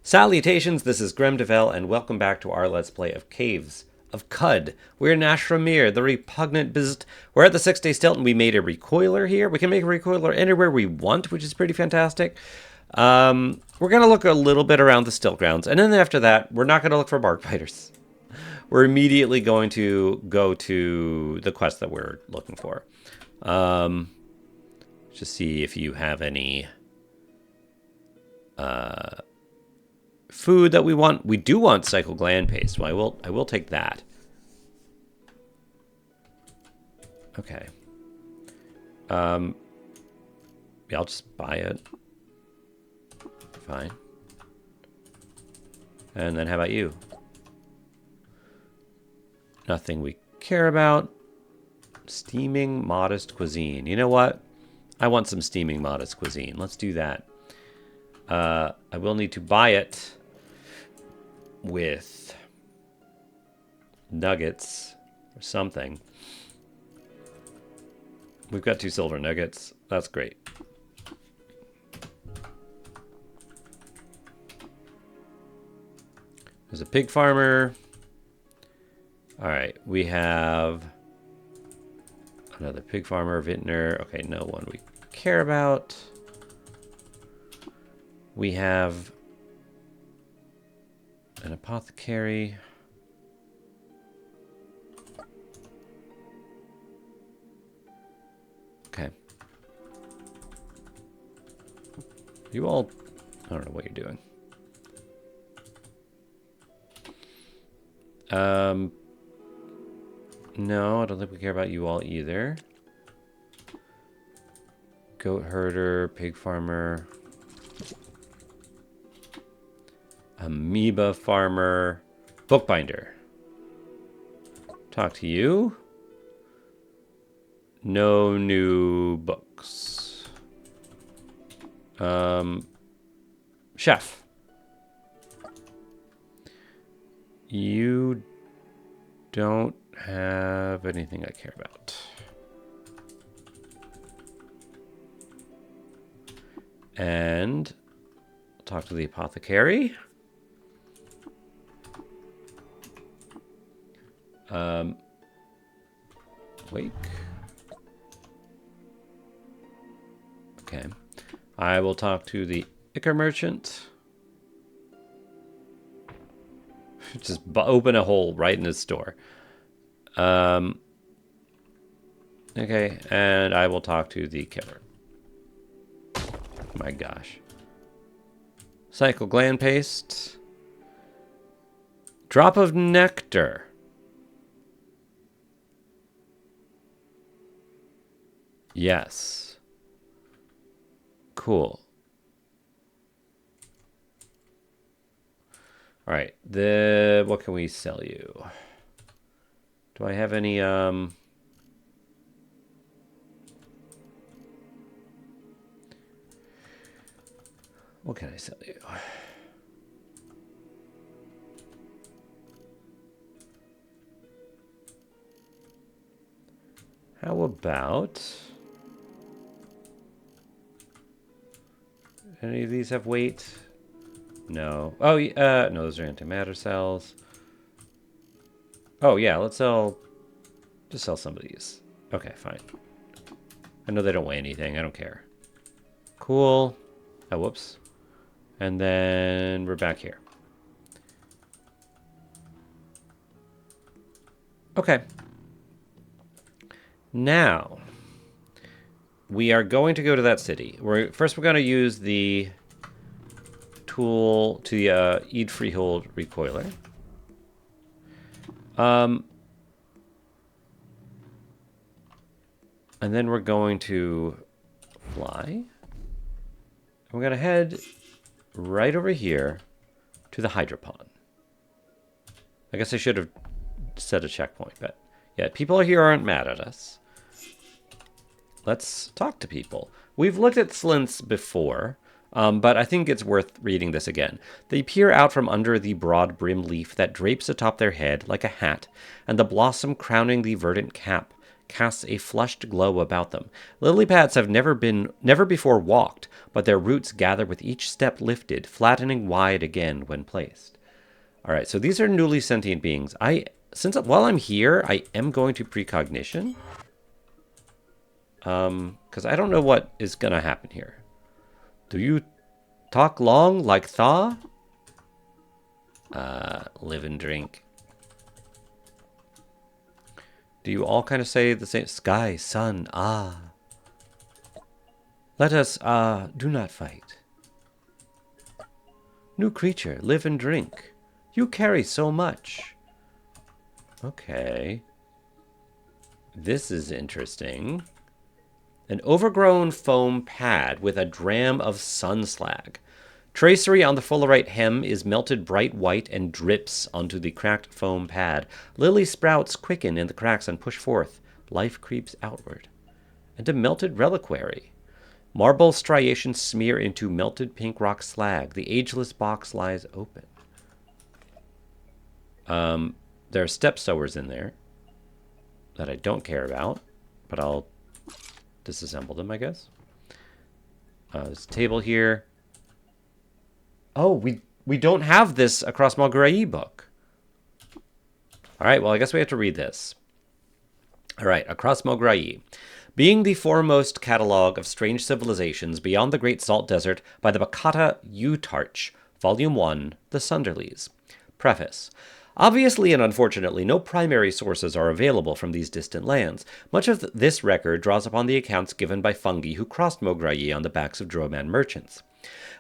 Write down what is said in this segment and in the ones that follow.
Salutations, this is Gremdevel, and welcome back to our Let's Play of Caves of Qud. We're in Ashramir, the repugnant beast. We're at the 6-day stilt, and we made a recoiler here. We can make a recoiler anywhere we want, which is pretty fantastic. We're going to look a little bit around the stilt grounds, and then after that, we're not going to look for bark biters. We're immediately going to go to the quest that we're looking for. Just see if you have any food that we want. We do want cyclogland paste, so I will take that. Okay. Yeah, I'll just buy it. Fine. And then how about you? Nothing we care about. Steaming modest cuisine. You know what? I want some steaming modest cuisine. Let's do that. I will need to buy it with nuggets or something. We've got 2 silver nuggets. That's great. There's a pig farmer. All right, we have another pig farmer, vintner. Okay, no one we care about. We have an apothecary. Okay. You all, I don't know what you're doing. No, I don't think we care about you all either. Goat herder, pig farmer, amoeba farmer, bookbinder. Talk to you. No new books. Chef. You don't have anything I care about. And talk to the apothecary. Wake. Okay. I will talk to the Ichor merchant. Just open a hole right in his store. Okay, and I will talk to the killer. My gosh. Cyclogland paste. Drop of nectar. Yes. Cool. All right. What can we sell you? Do I have any what can I sell you? How about any of these have weight? No. Oh, no, those are antimatter cells. Oh, yeah, let's just sell some of these. Okay, fine. I know they don't weigh anything. I don't care. Cool. Oh, whoops. And then we're back here. Okay. Now, we are going to go to that city. First, we're going to use the tool to the Eid Freehold recoiler. And then we're going to fly. We're going to head right over here to the hydropon. I guess I should have set a checkpoint, but yeah, people here aren't mad at us. Let's talk to people. We've looked at Slinths before, but I think it's worth reading this again. They peer out from under the broad brim leaf that drapes atop their head like a hat, and the blossom crowning the verdant cap casts a flushed glow about them. Lily pads have never before walked, but their roots gather with each step lifted, flattening wide again when placed. All right, so these are newly sentient beings. While I'm here, I am going to precognition. Because I don't know what is going to happen here. Do you talk long like Thaw? Live and drink. Do you all kind of say the same? Sky, sun, ah. Let us, do not fight. New creature, live and drink. You carry so much. Okay. This is interesting. An overgrown foam pad with a dram of sun slag. Tracery on the fullerite hem is melted bright white and drips onto the cracked foam pad. Lily sprouts quicken in the cracks and push forth. Life creeps outward. And a melted reliquary. Marble striations smear into melted pink rock slag. The ageless box lies open. There are step sowers in there that I don't care about, but I'll disassemble them, I guess. There's a table here. Oh, we don't have this Across Mograhi book. All right, well, I guess we have to read this. All right, Across Mograhi. Being the foremost catalog of strange civilizations beyond the Great Salt Desert by the Bakata Utarch, Volume 1, The Sunderlies. Preface. Obviously and unfortunately, no primary sources are available from these distant lands. Much of this record draws upon the accounts given by fungi who crossed Mograhi on the backs of Droman merchants.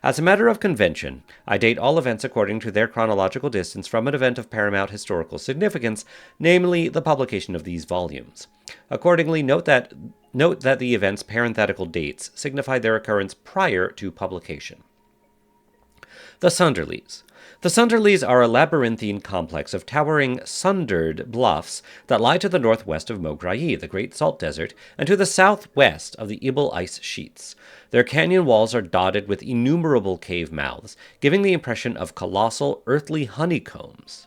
As a matter of convention, I date all events according to their chronological distance from an event of paramount historical significance, namely the publication of these volumes. Accordingly, note that the event's parenthetical dates signify their occurrence prior to publication. The Sunderlies. The Sunderlies are a labyrinthine complex of towering, sundered bluffs that lie to the northwest of Mograhi, the Great Salt Desert, and to the southwest of the Ibel ice sheets. Their canyon walls are dotted with innumerable cave mouths, giving the impression of colossal, earthly honeycombs.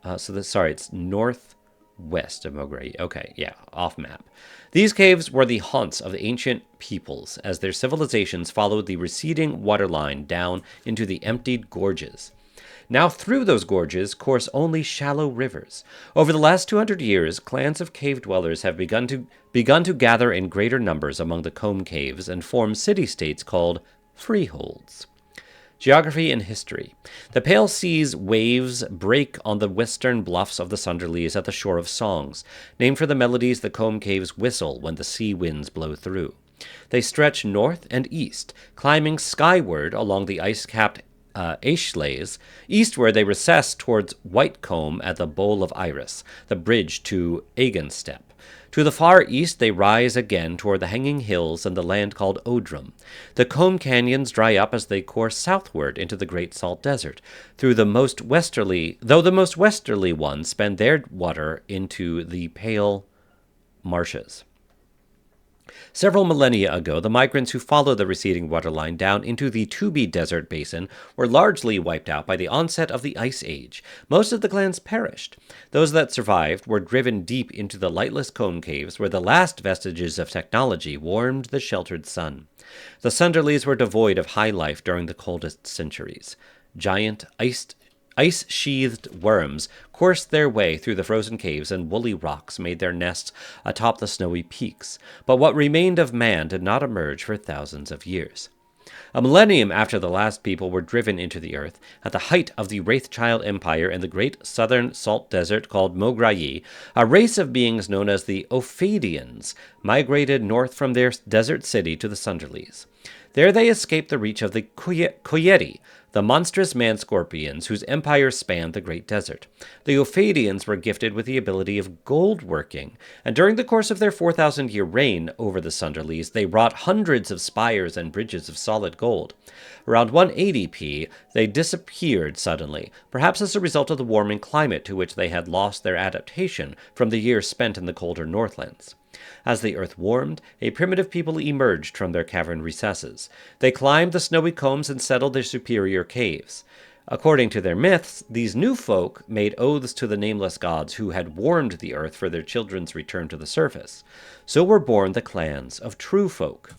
It's northwest of Mograhi. Okay, yeah, off map. These caves were the haunts of the ancient peoples, as their civilizations followed the receding waterline down into the emptied gorges. Now through those gorges course only shallow rivers. Over the last 200 years, clans of cave dwellers have begun to gather in greater numbers among the comb caves and form city-states called freeholds. Geography and history. The Pale Sea's waves break on the western bluffs of the Sunderlies at the Shore of Songs, named for the melodies the comb caves whistle when the sea winds blow through. They stretch north and east, climbing skyward along the ice-capped Aishlays. Eastward they recess towards Whitecomb at the Bowl of Iris, the bridge to Agenstep. To the far east they rise again toward the hanging hills and the land called Odrum. The comb canyons dry up as they course southward into the Great Salt Desert, though the most westerly ones spend their water into the Pale Marshes. Several millennia ago, the migrants who followed the receding waterline down into the Tubi Desert Basin were largely wiped out by the onset of the Ice Age. Most of the clans perished. Those that survived were driven deep into the lightless cone caves where the last vestiges of technology warmed the sheltered sun. The Sunderlies were devoid of high life during the coldest centuries. Giant, ice-sheathed worms coursed their way through the frozen caves, and woolly rocks made their nests atop the snowy peaks. But what remained of man did not emerge for thousands of years. A millennium after the last people were driven into the earth, at the height of the Wraithchild Empire in the great southern salt desert called Mograhi, a race of beings known as the Ophadians migrated north from their desert city to the Sunderlies. There they escaped the reach of the Coyetti, the monstrous man-scorpions whose empire spanned the great desert. The Ophadians were gifted with the ability of gold working, and during the course of their 4,000-year reign over the Sunderlies, they wrought hundreds of spires and bridges of solid gold. Around 180 P, they disappeared suddenly, perhaps as a result of the warming climate to which they had lost their adaptation from the years spent in the colder Northlands. As the earth warmed, a primitive people emerged from their cavern recesses. They climbed the snowy combs and settled their superior caves. According to their myths, these new folk made oaths to the nameless gods who had warned the earth for their children's return to the surface. So were born the clans of true folk.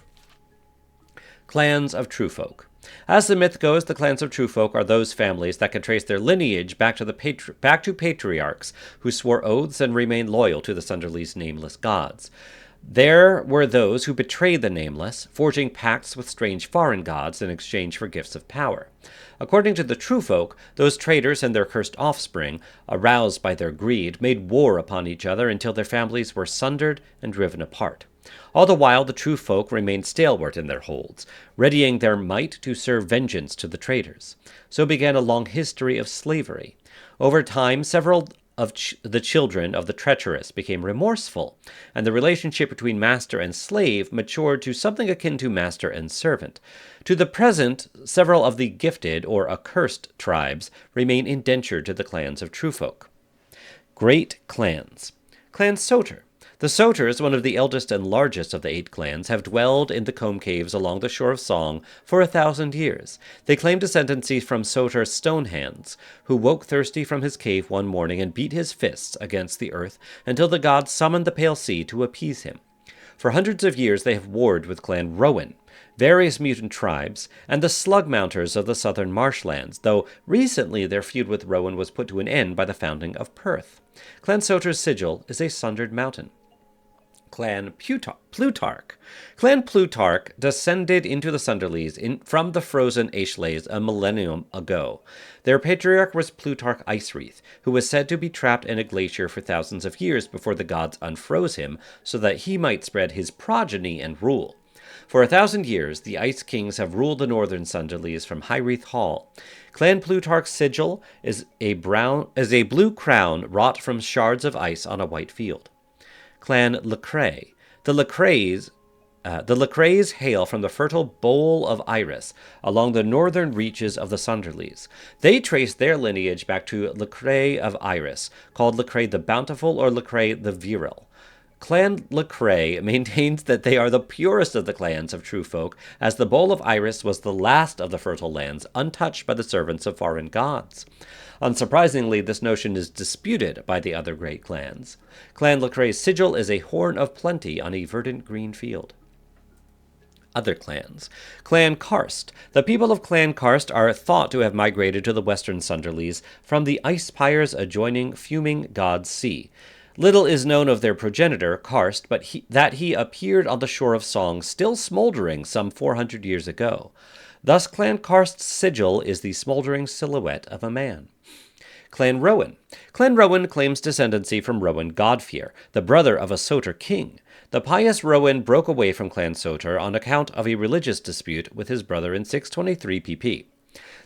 Clans of true folk. As the myth goes, the clans of true folk are those families that can trace their lineage back to patriarchs who swore oaths and remained loyal to the Sunderly's nameless gods. There were those who betrayed the nameless, forging pacts with strange foreign gods in exchange for gifts of power. According to the true folk, those traitors and their cursed offspring, aroused by their greed, made war upon each other until their families were sundered and driven apart. All the while, the true folk remained stalwart in their holds, readying their might to serve vengeance to the traitors. So began a long history of slavery. Over time, several of the children of the treacherous became remorseful, and the relationship between master and slave matured to something akin to master and servant. To the present, several of the gifted or accursed tribes remain indentured to the clans of true folk. Great clans. Clan Soter. The Soters, one of the eldest and largest of the 8 clans, have dwelled in the comb caves along the shore of Song for 1,000 years. They claim descendancy from Soter Stonehands, who woke thirsty from his cave one morning and beat his fists against the earth until the gods summoned the pale sea to appease him. For hundreds of years they have warred with Clan Rowan, various mutant tribes, and the Slugmounters of the southern marshlands, though recently their feud with Rowan was put to an end by the founding of Perth. Clan Soter's sigil is a sundered mountain. Clan Plutarch. Clan Plutarch descended into the Sunderlies from the frozen Aeshlays a millennium ago. Their patriarch was Plutarch Icewreath, who was said to be trapped in a glacier for thousands of years before the gods unfroze him so that he might spread his progeny and rule. For 1,000 years, the Ice Kings have ruled the northern Sunderlies from Highreath Hall. Clan Plutarch's sigil is a blue crown wrought from shards of ice on a white field. Clan Lecrae. The Lecraes hail from the fertile Bowl of Iris, along the northern reaches of the Sunderlies. They trace their lineage back to Lecrae of Iris, called Lecrae the Bountiful or Lecrae the Virile. Clan Lecrae maintains that they are the purest of the clans of true folk, as the Bowl of Iris was the last of the fertile lands untouched by the servants of foreign gods. Unsurprisingly, this notion is disputed by the other great clans. Clan Lecrae's sigil is a horn of plenty on a verdant green field. Other clans. Clan Karst. The people of Clan Karst are thought to have migrated to the western Sunderlies from the ice pyres adjoining fuming God's Sea. Little is known of their progenitor, Karst, but that he appeared on the shore of Song still smoldering some 400 years ago. Thus Clan Karst's sigil is the smoldering silhouette of a man. Clan Rowan. Clan Rowan claims descendancy from Rowan Godfear, the brother of a Soter king. The pious Rowan broke away from Clan Soter on account of a religious dispute with his brother in 623 PP.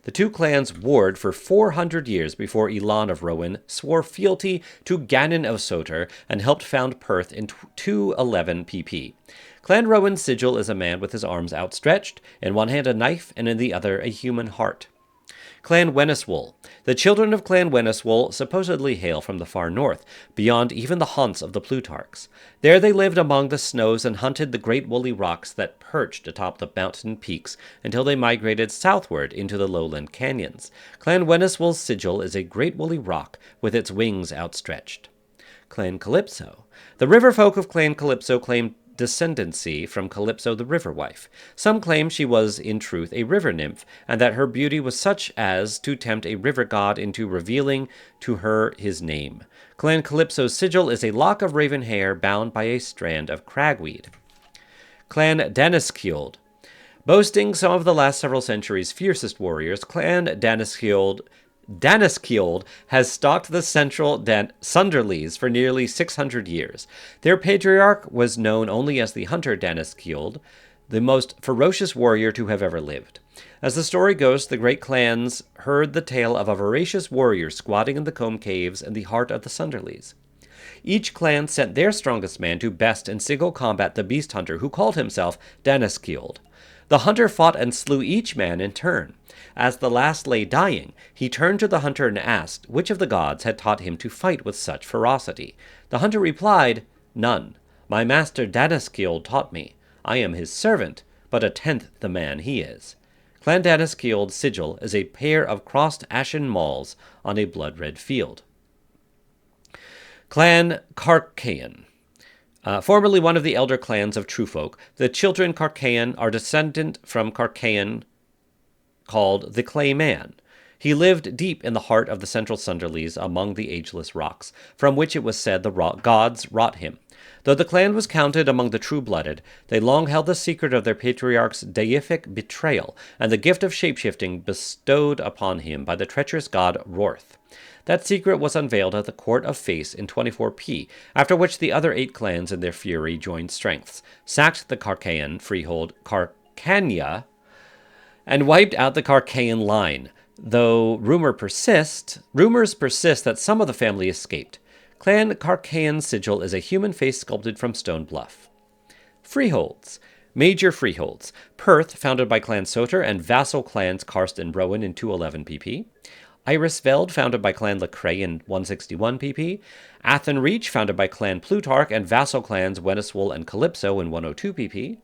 The two clans warred for 400 years before Elan of Rowan swore fealty to Gannon of Soter and helped found Perth in 211 PP. Clan Rowan's sigil is a man with his arms outstretched, in one hand a knife and in the other a human heart. Clan Wenneswool. The children of Clan Wenneswool supposedly hail from the far north, beyond even the haunts of the Plutarchs. There they lived among the snows and hunted the great woolly rocks that perched atop the mountain peaks until they migrated southward into the lowland canyons. Clan Wenneswool's sigil is a great woolly rock with its wings outstretched. Clan Calypso. The river folk of Clan Calypso claim descendancy from Calypso the river wife. Some claim she was in truth a river nymph, and that her beauty was such as to tempt a river god into revealing to her his name. Clan Calypso's sigil is a lock of raven hair bound by a strand of cragweed. Clan Danaskjöld. Boasting some of the last several centuries' fiercest warriors, Clan Danaskjöld has stalked the central Sunderlies for nearly 600 years. Their patriarch was known only as the hunter Danaskjöld, the most ferocious warrior to have ever lived. As the story goes, the great clans heard the tale of a voracious warrior squatting in the comb caves in the heart of the Sunderlies. Each clan sent their strongest man to best in single combat the beast hunter who called himself Danaskjöld. The hunter fought and slew each man in turn. As the last lay dying, he turned to the hunter and asked which of the gods had taught him to fight with such ferocity. The hunter replied, "None. My master Danaskjöld taught me. I am his servant, but a tenth the man he is." Clan Danaskiold's sigil is a pair of crossed ashen mauls on a blood-red field. Clan Carcaean. Formerly one of the elder clans of Truefolk, the children Carcaean are descendant from Carcaean called the Clay Man. He lived deep in the heart of the central Sunderlees among the ageless rocks, from which it was said the gods wrought him. Though the clan was counted among the true-blooded, they long held the secret of their patriarch's deific betrayal and the gift of shapeshifting bestowed upon him by the treacherous god Rorth. That secret was unveiled at the Court of Face in 24p, after which the other 8 clans in their fury joined strengths, sacked the Carcaean freehold Carcania, and wiped out the Carcaean line, though rumors persist that some of the family escaped. Clan Carcaean sigil is a human face sculpted from stone bluff. Freeholds. Major freeholds. Perth, founded by Clan Soter and vassal clans Karst and Rowan in 211 pp. Irisveld, founded by Clan Lecrae in 161 pp. Athenreach, founded by Clan Plutarch and vassal clans Weniswol and Calypso in 102 pp.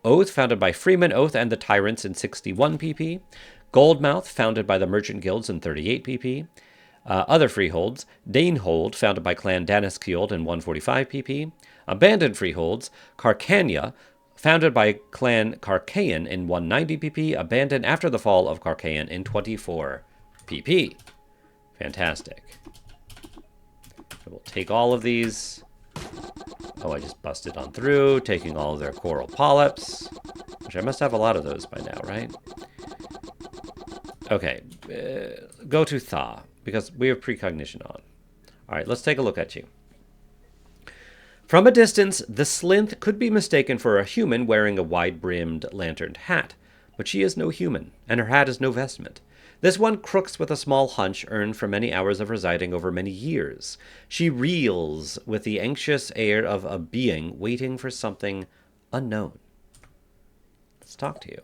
Oath, founded by Freeman Oath and the Tyrants in 61 pp. Goldmouth, founded by the Merchant Guilds in 38 pp. Other freeholds, Danehold, founded by Clan Danaskiold in 145 pp. Abandoned freeholds, Carcania, founded by Clan Carcaean in 190 pp. Abandoned after the fall of Carcaean in 24 pp. Fantastic. We'll take all of these. Oh, I just busted on through, taking all of their coral polyps, which I must have a lot of those by now, right? Okay, go to Tha, because we have precognition on. All right, let's take a look at you. From a distance, the Slinth could be mistaken for a human wearing a wide-brimmed lanterned hat, but she is no human, and her hat is no vestment. This one crooks with a small hunch earned from many hours of residing over many years. She reels with the anxious air of a being waiting for something unknown. Let's talk to you.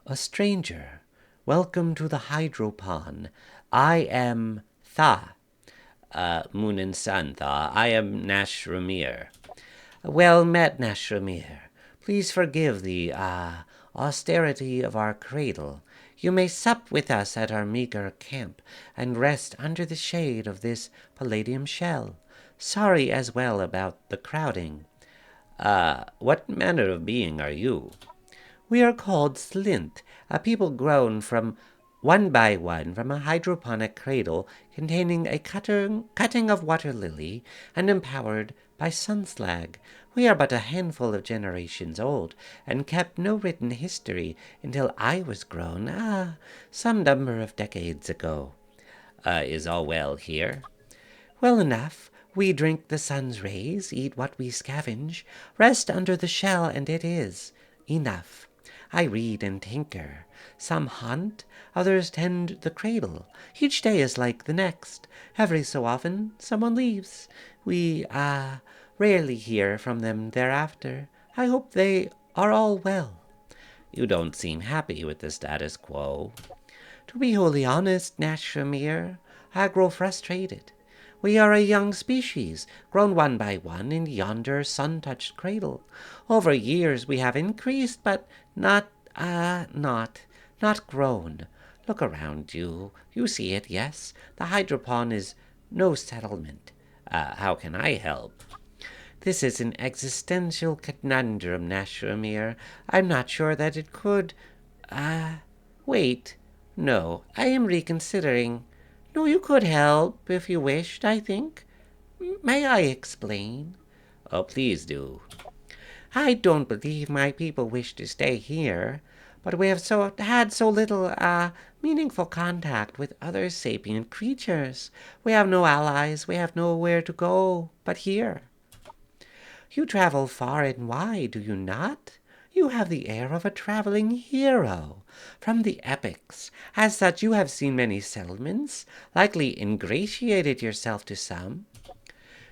A stranger. Welcome to the Hydropon. I am Tha. Moon and Sun, Tha. I am Nashramir. Well met, Nashramir. Please forgive the, austerity of our cradle. You may sup with us at our meager camp, and rest under the shade of this palladium shell. Sorry as well about the crowding. What manner of being are you? We are called Slint, a people grown from one by one from a hydroponic cradle containing a cutting of water lily and empowered by sunslag. We are but a handful of generations old, and kept no written history until I was grown, some number of decades ago. Is all well here? Well enough. We drink the sun's rays, eat what we scavenge, rest under the shell, and it is enough. I read and tinker. Some hunt, others tend the cradle. Each day is like the next. Every so often someone leaves. We, rarely hear from them thereafter. I hope they are all well. You don't seem happy with the status quo. To be wholly honest, Nashramir, I grow frustrated. We are a young species, grown one by one in yonder sun-touched cradle. Over years we have increased, but not grown. Look around you. You see it, yes? The Hydropon is no settlement. How can I help? This is an existential conundrum, Nashramir. I'm not sure that it could... wait. No, I am reconsidering. No, you could help, if you wished, I think. May I explain? Oh, please do. I don't believe my people wish to stay here, but we have had so little, meaningful contact with other sapient creatures. We have no allies, we have nowhere to go but here. You travel far and wide, do you not? You have the air of a traveling hero from the epics. As such, you have seen many settlements, likely ingratiated yourself to some.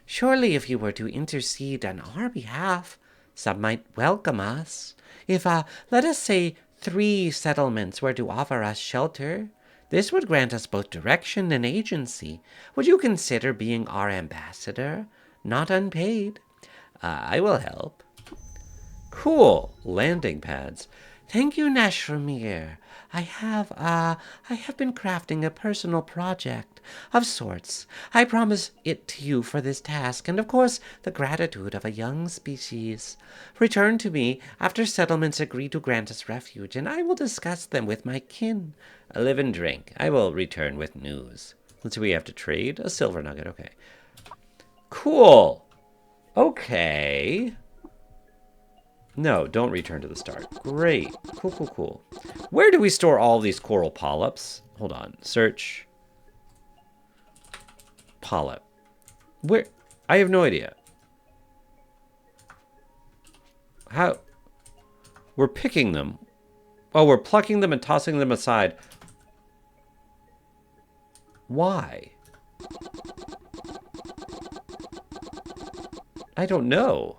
Surely if you were to intercede on our behalf, some might welcome us. If, let us say, 3 settlements were to offer us shelter, this would grant us both direction and agency. Would you consider being our ambassador? Not unpaid. I will help. Cool. Landing pads. Thank you, Nashromir. I have been crafting a personal project of sorts. I promise it to you for this task, and of course, the gratitude of a young species. Return to me after settlements agree to grant us refuge, and I will discuss them with my kin. Live and drink. I will return with news. Let's see, we have to trade a silver nugget. Okay. Cool. Okay. No, don't return to the start. Great. Cool, cool, cool. Where do we store all these coral polyps? Hold on. Search. Polyp. Where? I have no idea. How? We're picking them. Oh, we're plucking them and tossing them aside. Why? I don't know.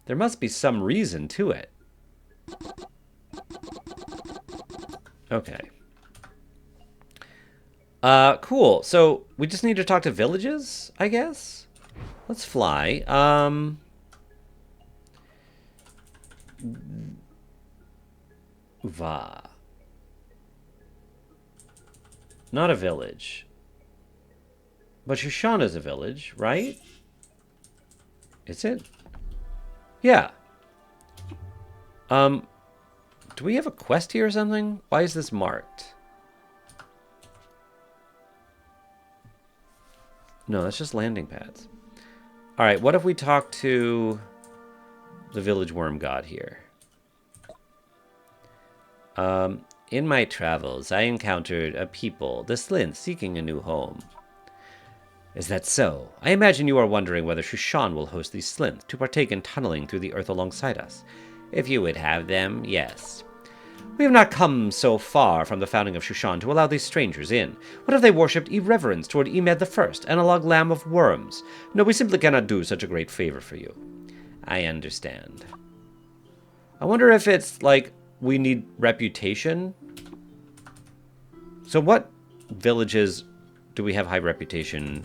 There must be some reason to it. Okay. Cool. So we just need to talk to villages, I guess? Let's fly. Va. Not a village. But Shushan is a village, right? Is it? Yeah. Do we have a quest here or something? Why is this marked? No, that's just landing pads. All right, what if we talk to the village worm god here? In my travels, I encountered a people, the Slint, seeking a new home. Is that so? I imagine you are wondering whether Shushan will host these Slint to partake in tunneling through the earth alongside us. If you would have them, yes. We have not come so far from the founding of Shushan to allow these strangers in. What if they worshipped irreverence toward Emed the First, analog lamb of worms? No, we simply cannot do such a great favor for you. I understand. I wonder if it's like we need reputation. So what villages do we have high reputation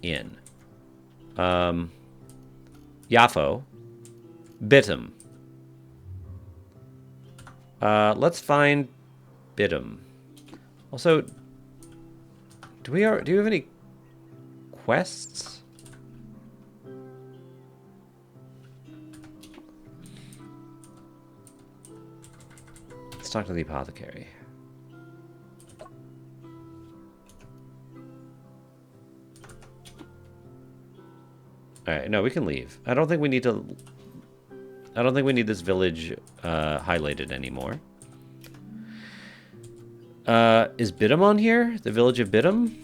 in? Yafo. Bitum. Let's find Bitum. Also, do you have any quests? Let's talk to the apothecary. Alright, no, we can leave. I don't think we need this village highlighted anymore. Is Bitum on here? The village of Bitum?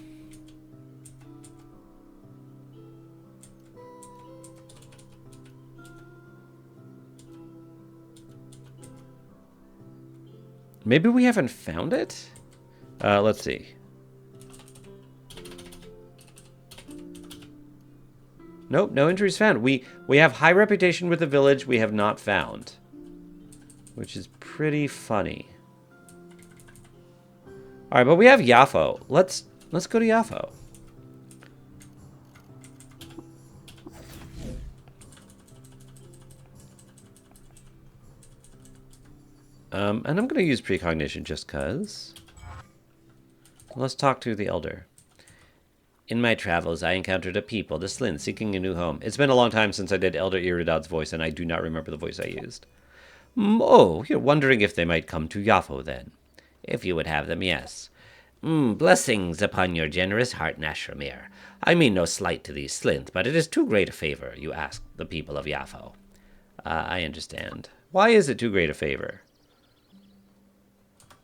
Maybe we haven't found it? Let's see. Nope, no injuries found. We have high reputation with the village we have not found. Which is pretty funny. Alright, but we have Yafo. Let's go to Yafo. And I'm going to use precognition just because. Let's talk to the elder. In my travels, I encountered a people, the Slint, seeking a new home. It's been a long time since I did Elder Iridad's voice, and I do not remember the voice I used. Oh, you're wondering if they might come to Yafo, then. If you would have them, yes. Blessings upon your generous heart, Nashromir. I mean no slight to these Slint, but it is too great a favor you ask the people of Yafo. I understand. Why is it too great a favor?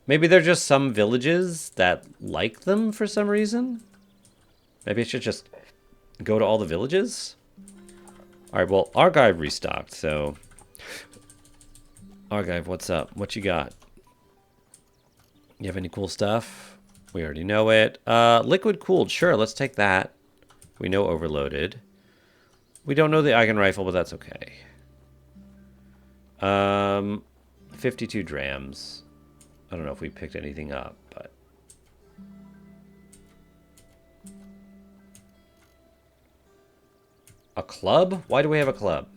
Maybe they're just some villages that like them for some reason? Maybe I should just go to all the villages? Alright, well, Argive restocked, so... Argive, what's up? What you got? You have any cool stuff? We already know it. Liquid cooled, sure, let's take that. We know overloaded. We don't know the Eigen rifle, but that's okay. 52 drams. I don't know if we picked anything up, but... A club? Why do we have a club?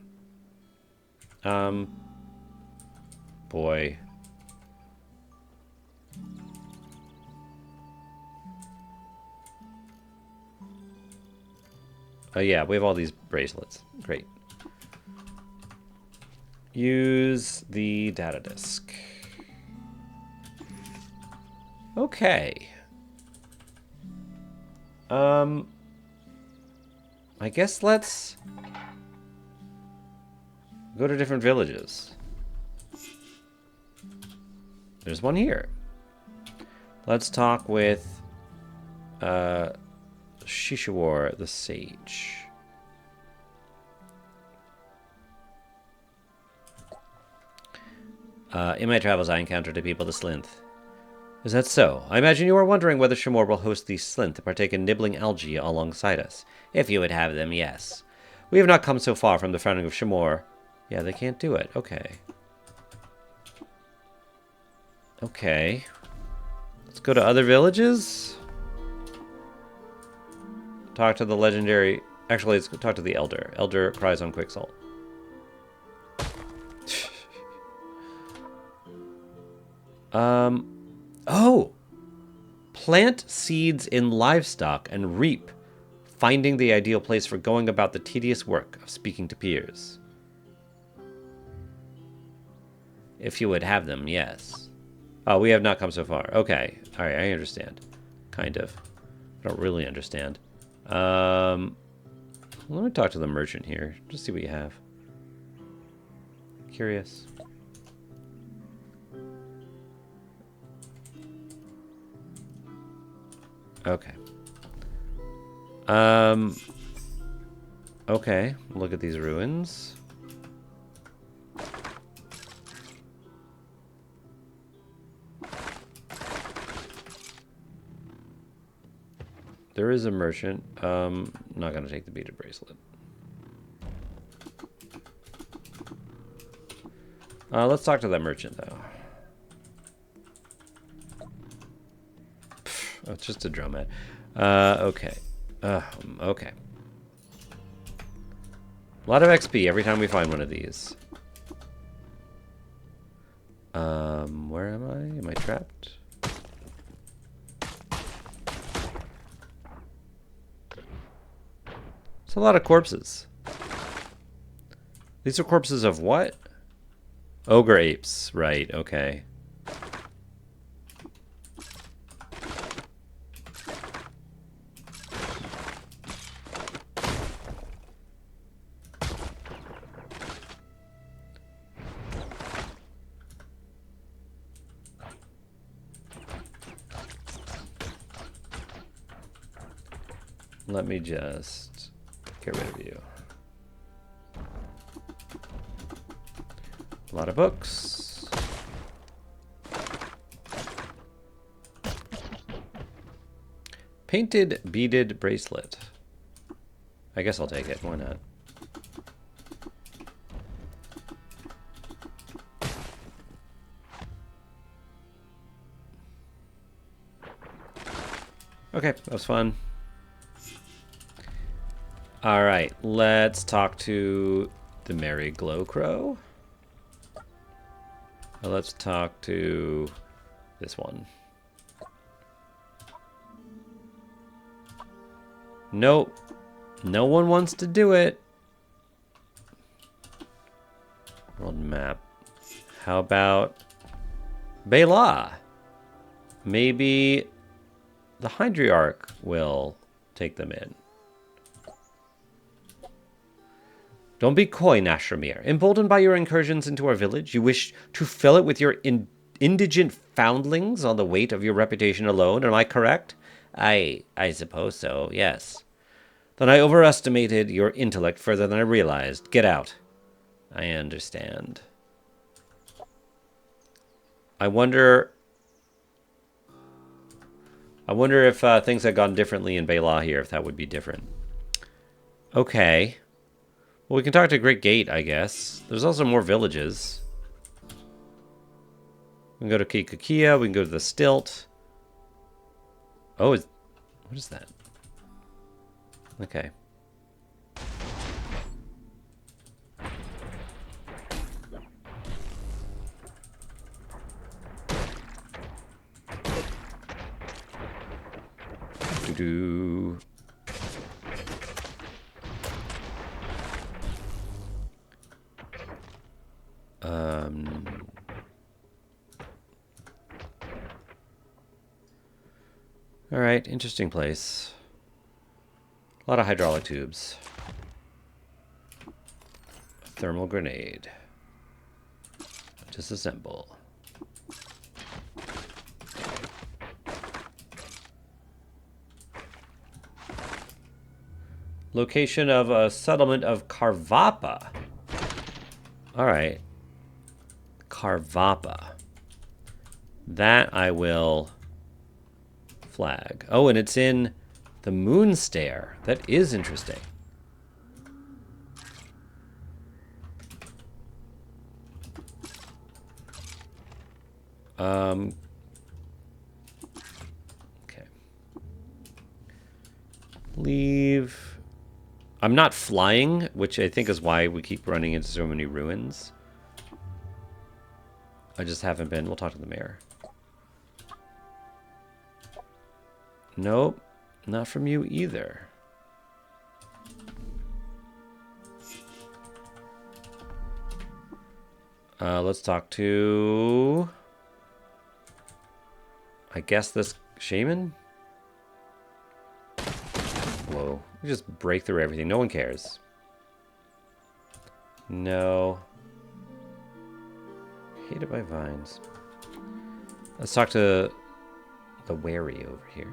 Boy. Oh yeah, we have all these bracelets. Great. Use the data disk. Okay. I guess let's go to different villages. There's one here. Let's talk with Shishawar the Sage. In my travels, I encountered a people, the Slinth. Is that so? I imagine you are wondering whether Shamor will host the Slinth to partake in nibbling algae alongside us. If you would have them, yes. We have not come so far from the founding of Shamor. Yeah, they can't do it. Okay. Okay. Let's go to other villages. Talk to the legendary... Actually, let's talk to the Elder. Elder cries on Quicksalt. Oh! Plant seeds in livestock and reap, finding the ideal place for going about the tedious work of speaking to peers. If you would have them, yes. Oh, we have not come so far. Okay. Alright, I understand. Kind of. I don't really understand. Let me talk to the merchant here. Just see what you have. Curious. Okay. Okay. Look at these ruins. There is a merchant. Not gonna take the beaded bracelet. Let's talk to that merchant though. Oh, it's just a drum head. Okay. Okay. A lot of XP every time we find one of these. Where am I? Am I trapped? It's a lot of corpses. These are corpses of what? Ogre apes. Right, okay. Let me just get rid of you. A lot of books. Painted beaded bracelet. I guess I'll take it. Why not? Okay, that was fun. All right, let's talk to the Merry Glowcrow. Let's talk to this one. Nope. No one wants to do it. World map. How about Bela? Maybe the Hydriarch will take them in. Don't be coy, Nashramir. Emboldened by your incursions into our village, you wish to fill it with your indigent foundlings on the weight of your reputation alone. Am I correct? I suppose so, yes. Then I overestimated your intellect further than I realized. Get out. I understand. I wonder if things had gone differently in Bela here, if that would be different. Okay. Well, we can talk to Great Gate, I guess. There's also more villages. We can go to Kikakia. We can go to the Stilt. Oh, what is that? Okay. Doo-doo. All right, interesting place. A lot of hydraulic tubes. Thermal grenade. Disassemble. Location of a settlement of Karvapa. All right. Karvapa. That I will flag. Oh, and it's in the Moonstair. That is interesting. Okay. Leave. I'm not flying, which I think is why we keep running into so many ruins. I just haven't been. We'll talk to the mayor. Nope. Not from you either. Let's talk to... I guess this shaman? Whoa. We just break through everything. No one cares. No. Hated by vines. Let's talk to the wary over here.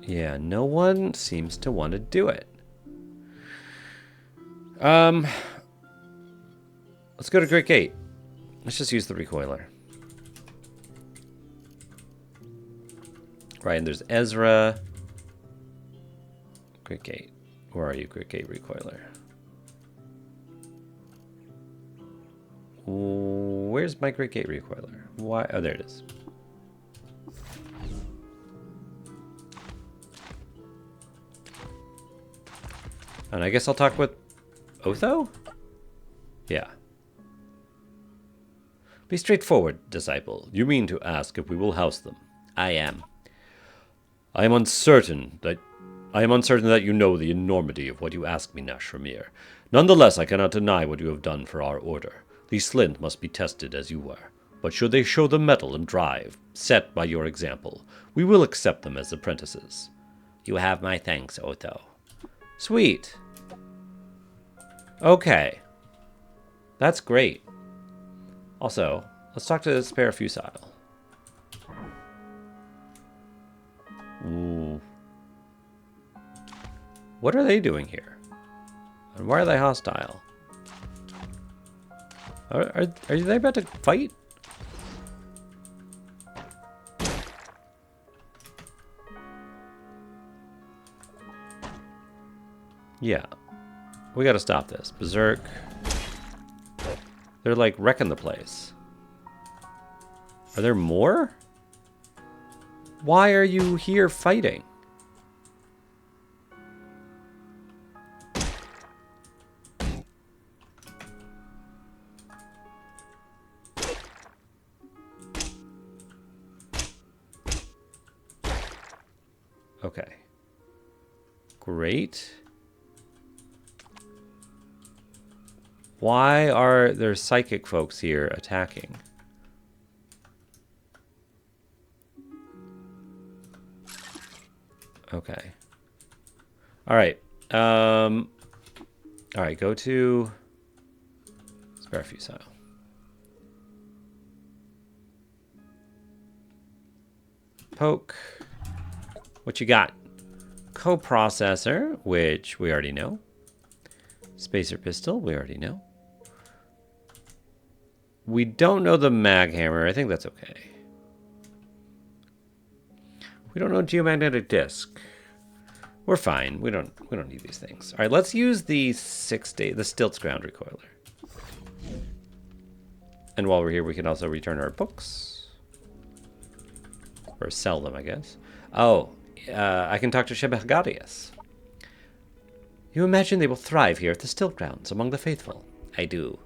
Yeah, no one seems to want to do it. Let's go to Great Gate. Let's just use the recoiler. Right, and there's Ezra. Great Gate. Where are you, Great Gate recoiler? Where's my Great Gate recoiler? Why? Oh, there it is. And I guess I'll talk with Otho? Yeah. Be straightforward, disciple. You mean to ask if we will house them? I am. I am uncertain that you know the enormity of what you ask me, Nashramir. Nonetheless, I cannot deny what you have done for our order. These Slint must be tested as you were. But should they show the mettle and drive, set by your example, we will accept them as apprentices. You have my thanks, Otho. Sweet. Okay. That's great. Also, let's talk to Spare Fusile. Ooh. What are they doing here? And why are they hostile? Are they about to fight? Yeah. We gotta stop this. Berserk. They're like wrecking the place. Are there more? Why are you here fighting? Okay. Great. Why are there psychic folks here attacking? Okay. All right. All right, go to Spare Fusile. Poke. What you got? Coprocessor, which we already know. Spacer pistol, we already know. We don't know the mag hammer. I think that's okay. We don't know geomagnetic disc. We're fine. We don't need these things. All right, let's use the Stilts ground recoiler. And while we're here, we can also return our books. Or sell them, I guess. Oh, I can talk to Shebehagadius. You imagine they will thrive here at the Stilt Grounds among the faithful? I do.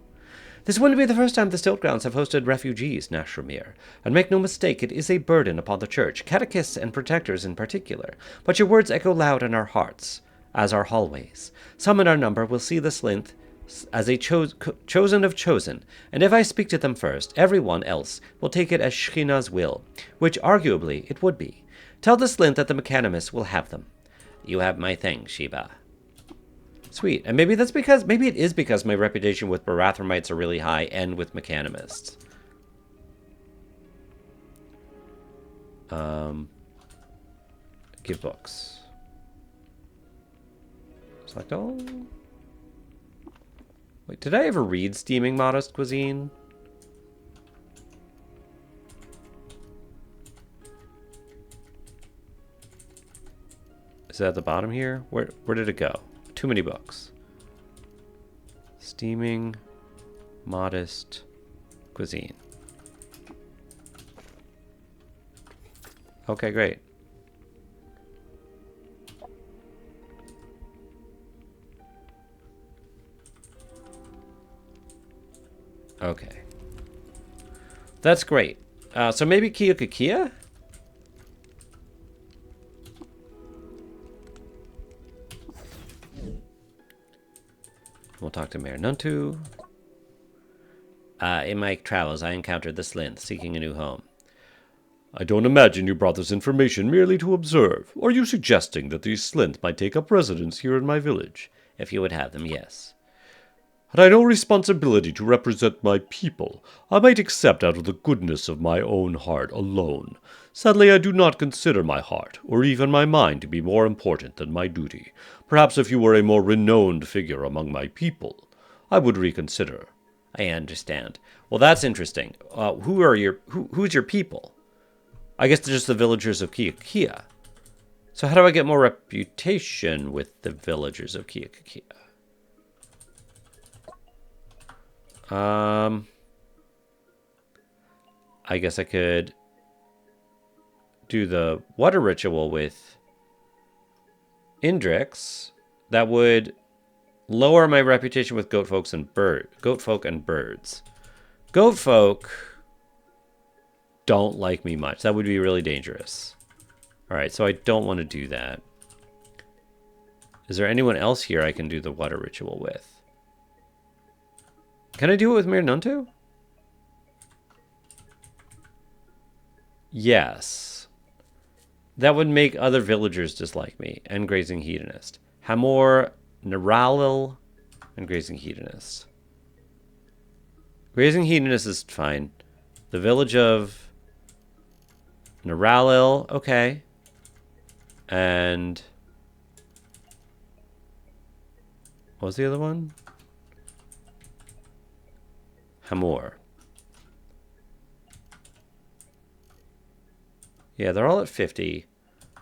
This wouldn't be the first time the Stilt Grounds have hosted refugees, Nashramir. And make no mistake, it is a burden upon the church, catechists and protectors in particular. But your words echo loud in our hearts, as our hallways. Some in our number will see the Slinth as a chosen of chosen, and if I speak to them first, everyone else will take it as Shekhinah's will, which arguably it would be. Tell the Slinth that the Mechanimus will have them. You have my thanks, Sheba. Sweet. And maybe it is because my reputation with Barathromites are really high and with Mechanimists. Give books. Select all. Wait, did I ever read Steaming Modest Cuisine? Is that at the bottom here? Where did it go? Too many books. Steaming Modest Cuisine. Okay, great. Okay. That's great. So maybe Kiyukakia? We'll talk to Mayor Nuntu. In my travels, I encountered the Slinth, seeking a new home. I don't imagine you brought this information merely to observe. Are you suggesting that these Slinth might take up residence here in my village? If you would have them, yes. Had I no responsibility to represent my people, I might accept out of the goodness of my own heart alone. Sadly, I do not consider my heart, or even my mind, to be more important than my duty. Perhaps if you were a more renowned figure among my people, I would reconsider. I understand. Well, that's interesting. Who's your people? I guess they're just the villagers of Kiyukakia. So how do I get more reputation with the villagers of Kiyukakia? I guess I could do the water ritual with Indrix. That would lower my reputation with goat folk and birds. Goat folk don't like me much. That would be really dangerous. All right, so I don't want to do that. Is there anyone else here I can do the water ritual with? Can I do it with Mir Nuntu? Yes. That would make other villagers dislike me. And Grazing Hedonist. Hamor, Naralil, and Grazing Hedonist. Grazing Hedonist is fine. The village of Naralil, okay. And what was the other one? Hamor. Yeah, they're all at 50.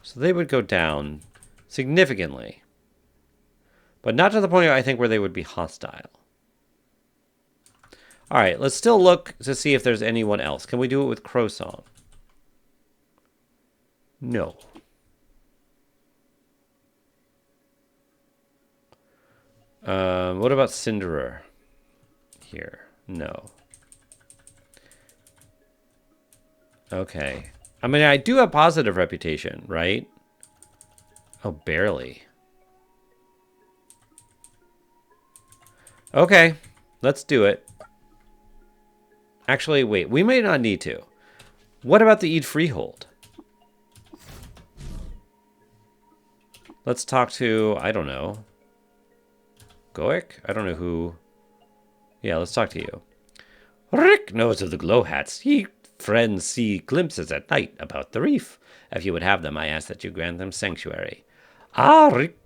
So they would go down significantly. But not to the point, I think, where they would be hostile. All right, let's still look to see if there's anyone else. Can we do it with Crow Song? No. What about Cinderer here? No. Okay. I mean, I do have positive reputation, right? Oh, barely. Okay. Let's do it. Actually, wait. We may not need to. What about the Eid Freehold? Let's talk to, I don't know. Goic? I don't know who. Yeah, let's talk to you. Rick knows of the glow hats. He friends see glimpses at night about the reef. If you would have them, I ask that you grant them sanctuary. Rick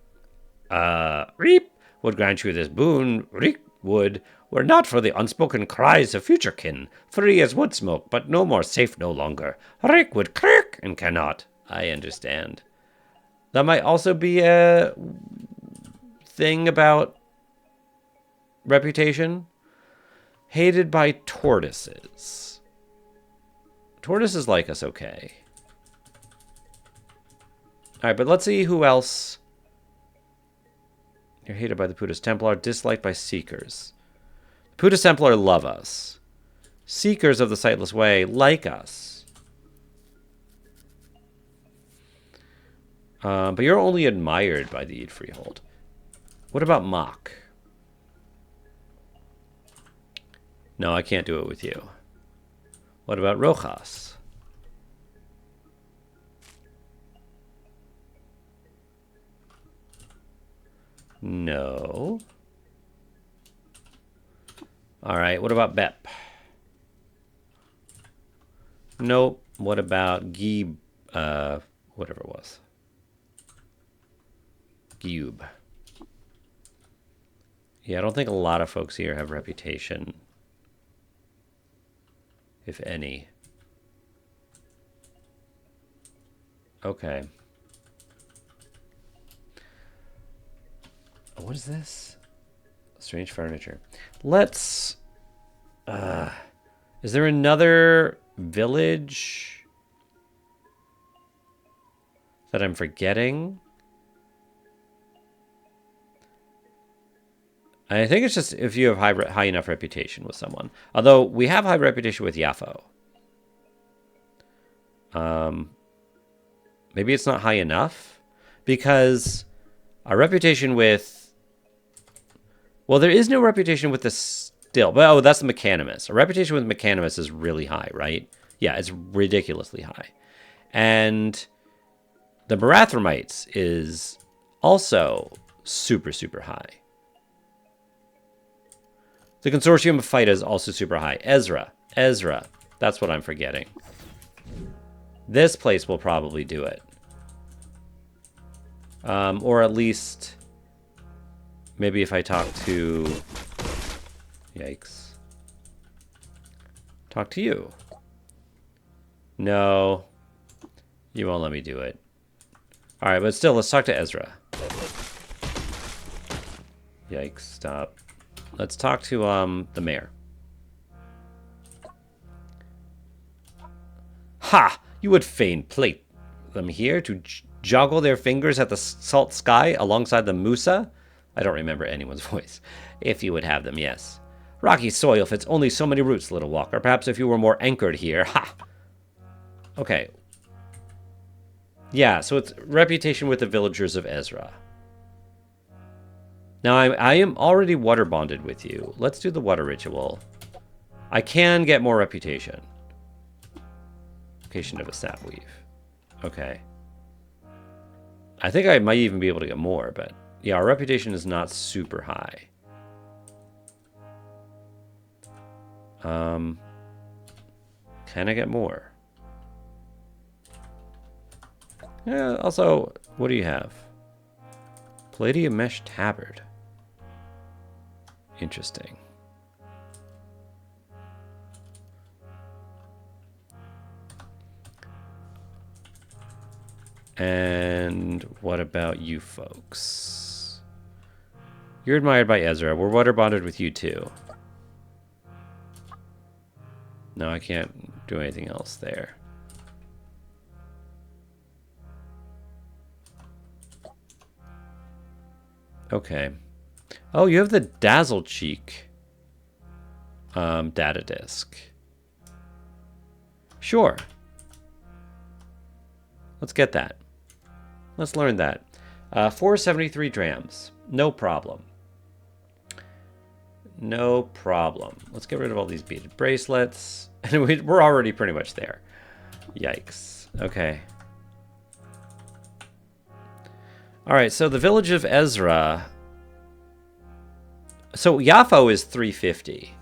would grant you this boon. Rick would, were not for the unspoken cries of future kin, free as wood smoke, but no more safe no longer. Rick would click and cannot. I understand. That might also be a thing about reputation. Hated by tortoises. Tortoises like us okay. Alright, but let's see who else. You're hated by the Pudas Templar, disliked by Seekers. Puta Templar love us. Seekers of the Sightless Way like us. But you're only admired by the Eid Freehold. What about Mock? No, I can't do it with you. What about Rojas? No. All right, what about Bep? Nope. What about Gib? Whatever it was. Gube. Yeah, I don't think a lot of folks here have reputation, if any. Okay. What is this? Strange furniture. Let's... is there another village that I'm forgetting? I think it's just if you have high enough reputation with someone. Although we have high reputation with Yafo. Maybe it's not high enough because our reputation with... Well, there is no reputation with the still. But, oh, that's the Mechanimus. A reputation with Mechanimus is really high, right? Yeah, it's ridiculously high. And the Morathramites is also super, super high. The Consortium of Phyta is also super high. Ezra. That's what I'm forgetting. This place will probably do it. Or at least... Maybe if I talk to... Yikes. Talk to you. No. You won't let me do it. Alright, but still, let's talk to Ezra. Yikes, stop. Let's talk to, the mayor. Ha! You would fain plate them here to joggle their fingers at the salt sky alongside the Musa? I don't remember anyone's voice. If you would have them, yes. Rocky soil fits only so many roots, little walker. Perhaps if you were more anchored here. Ha! Okay. Yeah, so it's reputation with the villagers of Ezra. Now, I am already water bonded with you. Let's do the water ritual. I can get more reputation. Location of a sapweave. Okay. I think I might even be able to get more, but... Yeah, our reputation is not super high. Can I get more? Yeah, also, what do you have? Palladium mesh tabard. Interesting. And what about you folks? You're admired by Ezra. We're water bonded with you too. No, I can't do anything else there. Okay. Oh, you have the Dazzle Cheek data disk. Sure. Let's get that. Let's learn that. 473 drams. No problem. No problem. Let's get rid of all these beaded bracelets. And we're already pretty much there. Yikes. Okay. Alright, so the village of Ezra... So Yafo is 350.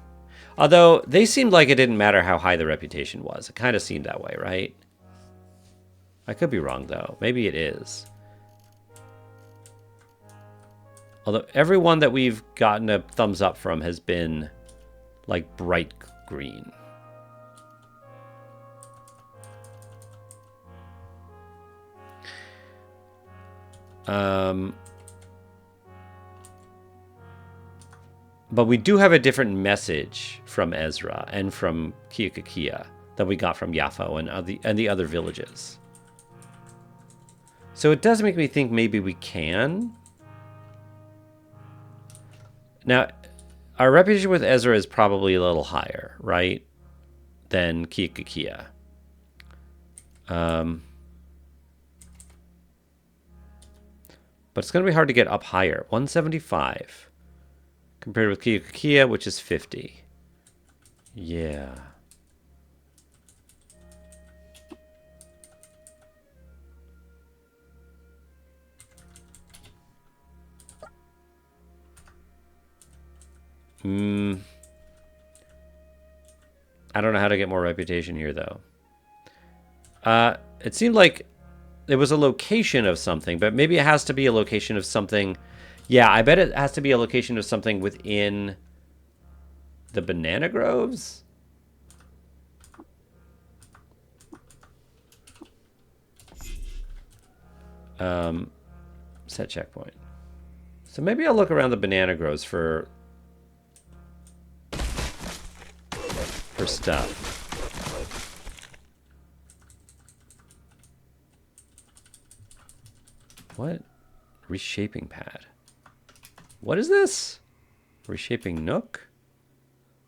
Although, they seemed like it didn't matter how high the reputation was. It kind of seemed that way, right? I could be wrong, though. Maybe it is. Although everyone that we've gotten a thumbs up from has been, like, bright green. But we do have a different message from Ezra and from Kiakakia that we got from Yafo and the other villages. So it does make me think maybe we can. Now, Our reputation with Ezra is probably a little higher, right? Than Kikakia. But it's going to be hard to get up higher. 175. Compared with Kikakia, which is 50. Yeah. I don't know how to get more reputation here, though. It seemed like it was a location of something, but maybe it has to be a location of something. Yeah, I bet it has to be a location of something within the banana groves. Set checkpoint. So maybe I'll look around the banana groves for stuff. What? Reshaping pad. What is this? Reshaping nook?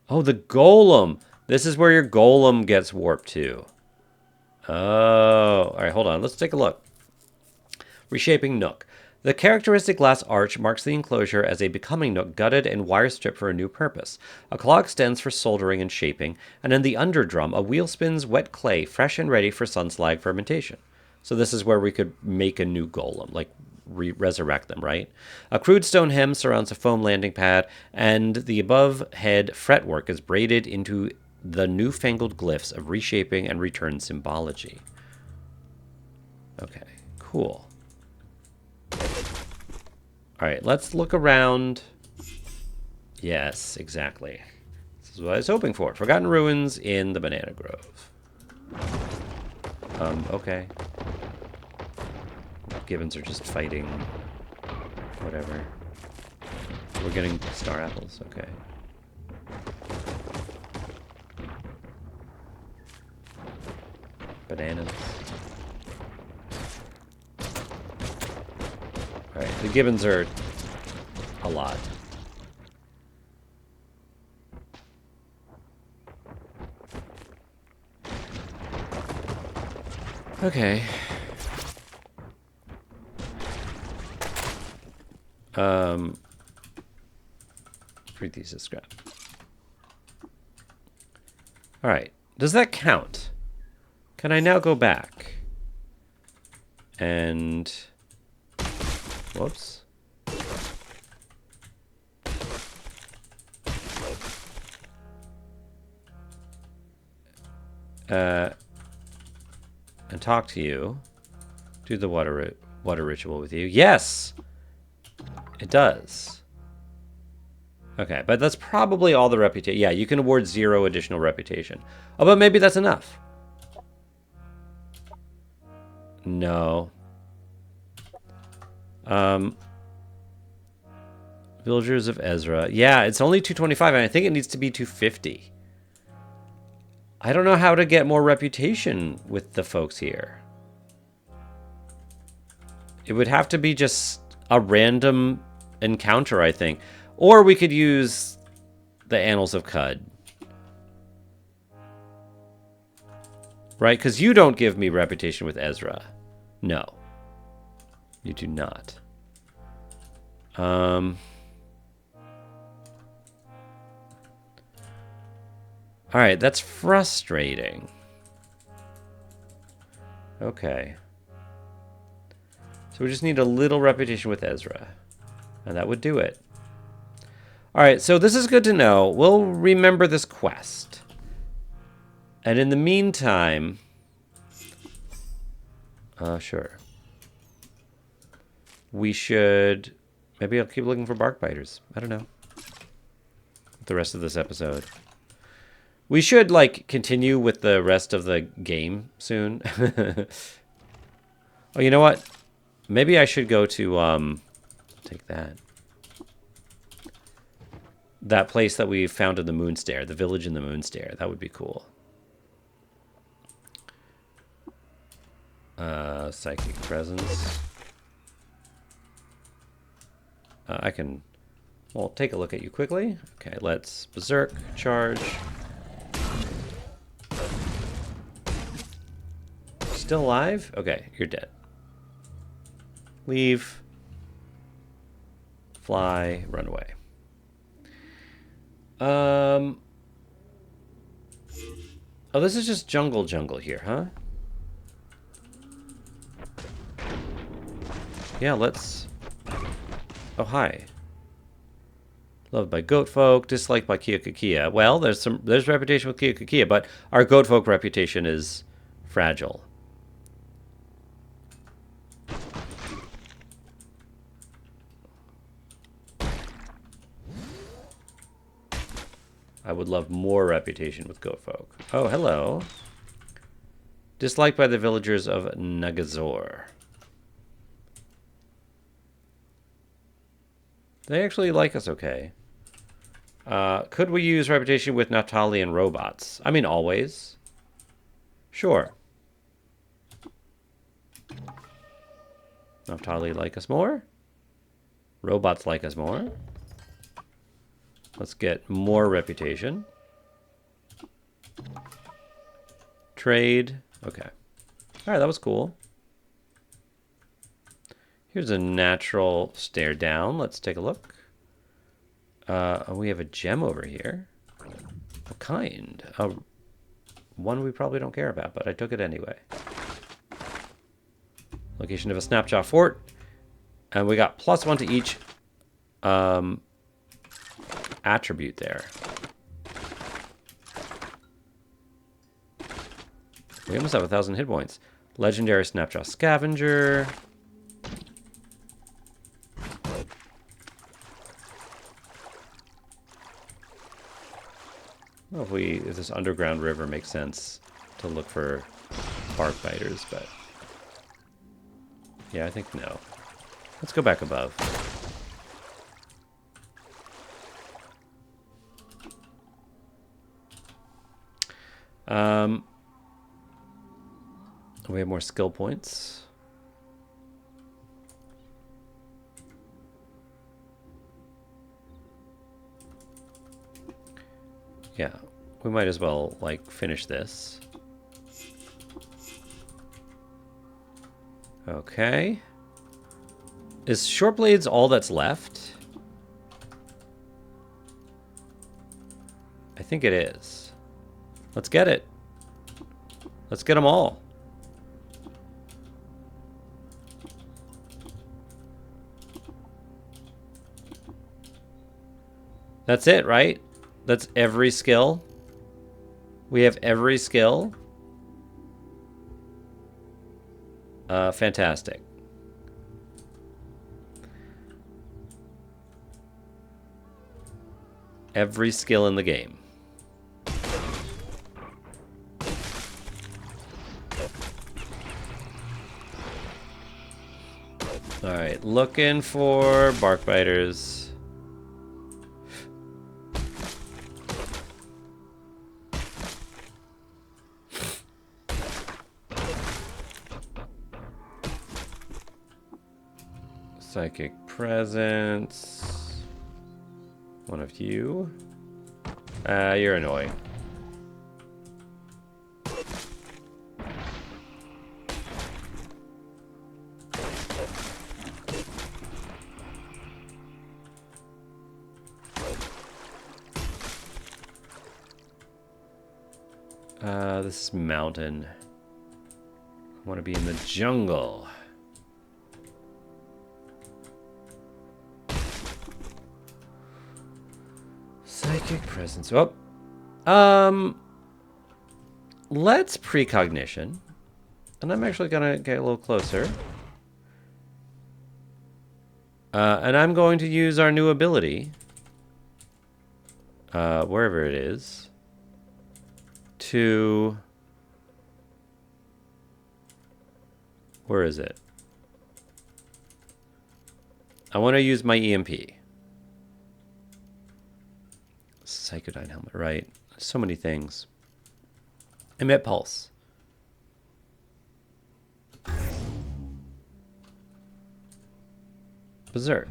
Oh, the golem. This is where your golem gets warped to. Oh. All right, hold on. Let's take a look. Reshaping nook. The characteristic glass arch marks the enclosure as a becoming nook gutted and wire stripped for a new purpose. A claw extends for soldering and shaping, and in the underdrum, a wheel spins wet clay fresh and ready for sunslag fermentation. So this is where we could make a new golem, like resurrect them, right? A crude stone hem surrounds a foam landing pad, and the above head fretwork is braided into the newfangled glyphs of reshaping and return symbology. Okay, cool. All right, let's look around. Yes, exactly. This is what I was hoping for. Forgotten ruins in the Banana Grove. Okay. Gibbons are just fighting. Whatever. We're getting star apples. Okay. Bananas. Alright, the gibbons are a lot. Okay. Treat these as scrap. Alright. Does that count? Can I now go back? And... Whoops. And talk to you. Do the water ritual with you. Yes! It does. Okay, but that's probably all the reputation. Yeah, you can award 0 additional reputation. Oh, but maybe that's enough. No. Villagers of Ezra. Yeah, it's only 225, and I think it needs to be 250. I don't know how to get more reputation with the folks here. It would have to be just a random encounter, I think. Or we could use the Annals of Cud. Right? Because you don't give me reputation with Ezra. No. You do not. Alright, that's frustrating. Okay. So we just need a little reputation with Ezra. And that would do it. Alright, so this is good to know. We'll remember this quest. And in the meantime... sure. We should... Maybe I'll keep looking for bark biters. I don't know. The rest of this episode. We should, like, continue with the rest of the game soon. Oh, you know what? Maybe I should go to, take that. That place that we found in the Moonstair. The village in the Moonstair. That would be cool. Psychic presence. I can We'll take a look at you quickly. Okay, let's Berserk, charge. Still alive? Okay, you're dead. Leave. Fly, run away. Oh, this is just jungle here, huh? Yeah, let's... Oh, hi. Loved by goat folk, disliked by Kia. Well, there's reputation with Kia, but our goat folk reputation is fragile. I would love more reputation with goat folk. Oh, hello. Disliked by the villagers of Nagazor. They actually like us okay. Could we use reputation with Naphtali and robots? I mean, always. Sure. Naphtali like us more. Robots like us more. Let's get more reputation. Trade. Okay. All right, that was cool. Here's a natural stare down. Let's take a look. We have a gem over here. What kind? One we probably don't care about, but I took it anyway. Location of a Snapjaw fort. And we got +1 to each attribute there. We almost have 1,000 hit points. Legendary Snapjaw Scavenger. Well, if this underground river makes sense to look for bark biters, but yeah, I think no. Let's go back above. We have more skill points. Yeah, we might as well, like, finish this. Okay. Is short blades all that's left? I think it is. Let's get it. Let's get them all. That's it, right? That's every skill. We have every skill. Fantastic. Every skill in the game. Alright, looking for bark biters. Psychic presence. One of you. You're annoying. This is mountain. I want to be in the jungle. Psychic presence. Oh. Let's precognition. And I'm actually gonna get a little closer. And I'm going to use our new ability. Wherever it is. To... Where is it? I want to use my EMP. Psychodyne helmet, right? So many things. Emit pulse. Berserk.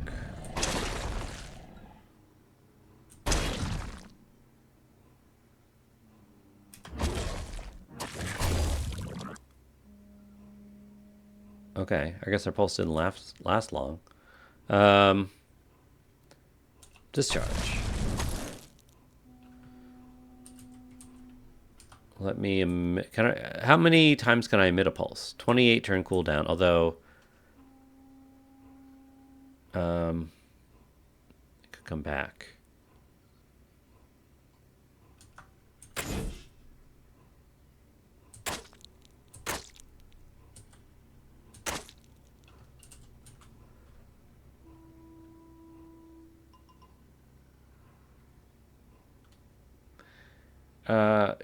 Okay, I guess our pulse didn't last long. Discharge. Let me emit. How many times can I emit a pulse? 28 turn cooldown. Although, it could come back.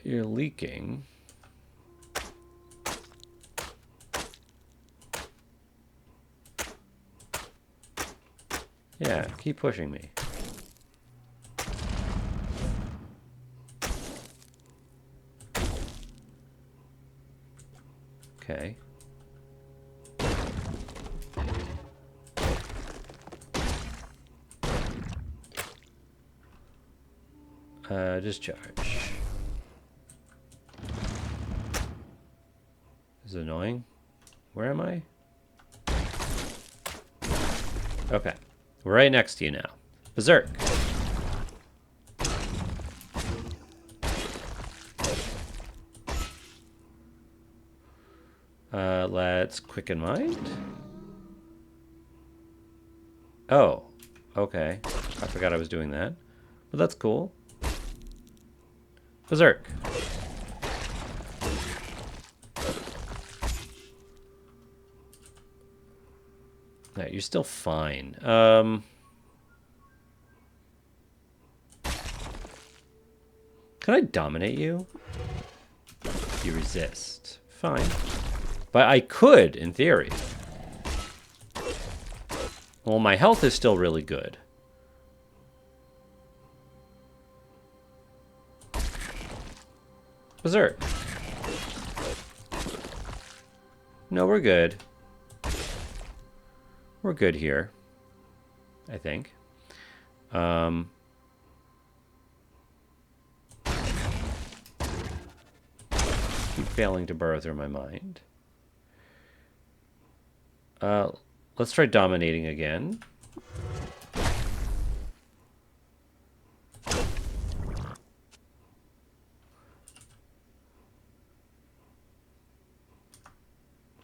You're leaking. Yeah, keep pushing me. Okay. Discharge. This is annoying. Where am I? Okay. We're right next to you now. Berserk. Let's quicken mind. Oh, okay. I forgot I was doing that. But that's cool. Berserk. Yeah, you're still fine. Can I dominate you? You resist. Fine. But I could, in theory. Well, my health is still really good. Berserk. No, we're good. We're good here. I think. Keep failing to burrow through my mind. Let's try dominating again.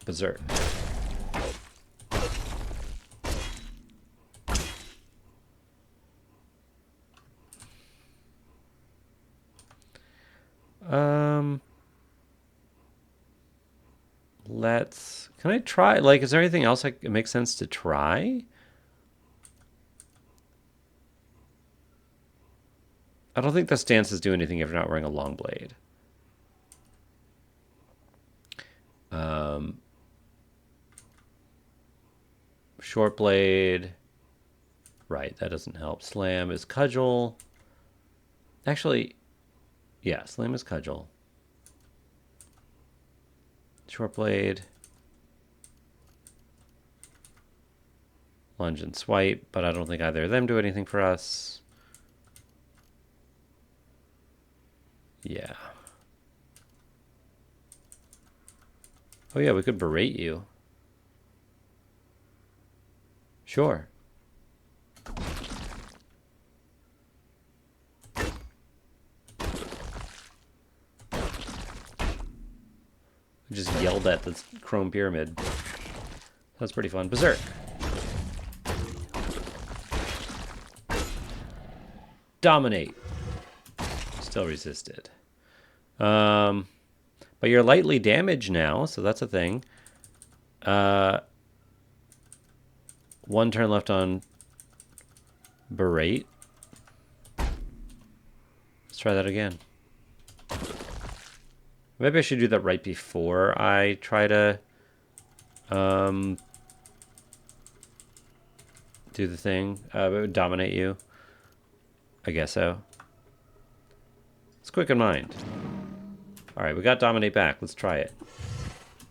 Berserk. Can I try, like, is there anything else it makes sense to try? I don't think the stances do anything if you're not wearing a long blade. Short blade. Right, that doesn't help. Slam is cudgel. Actually, yeah, slam is cudgel. Short blade. Lunge and swipe, but I don't think either of them do anything for us. Yeah. Oh yeah, we could berate you. Sure. We just yelled at the chrome pyramid. That's pretty fun. Berserk. Dominate. Still resisted. But you're lightly damaged now, so that's a thing. 1 turn left on Berate. Let's try that again. Maybe I should do that right before I try to do the thing. It would dominate you. I guess so. Let's quicken mind. Alright, we got dominate back. Let's try it.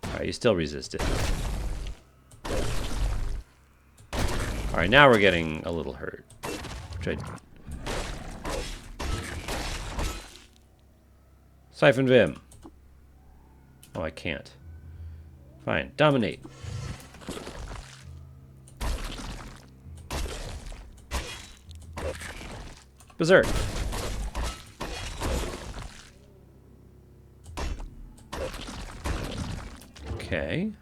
Alright, you still resist it. Alright, now we're getting a little hurt. Siphon Vim. Oh, I can't. Fine. Dominate. Berserk. Okay.